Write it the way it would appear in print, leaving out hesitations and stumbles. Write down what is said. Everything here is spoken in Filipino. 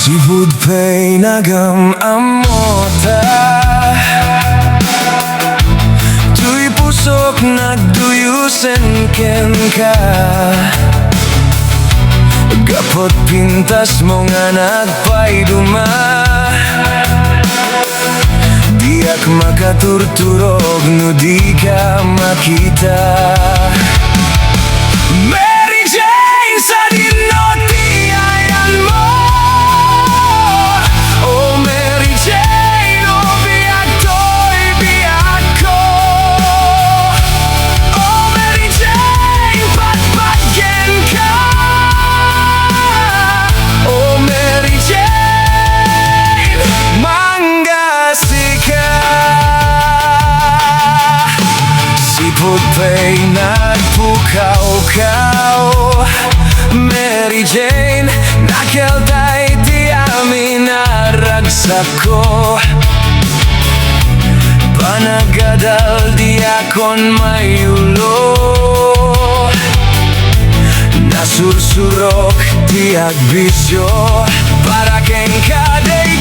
Sipud pa'y nagamamota, tuy pusok nagduyusen ken ka. Gapot pintas mo nga nagpayduma, di ak makaturturog no di ka makita. Mary Jane, sa dinotiayan mo, oh Mary Jane, oh biag to'y biag ko. Oh Mary Jane, patpatgen ka. Oh Mary Jane, manggasika. Sipud pa'y nagpukaw-kaw, Mary Jane, nakeltay di amin naragsak ko. Panagadal di akon mayulo, nasursurok di agbisyo, para ken kaday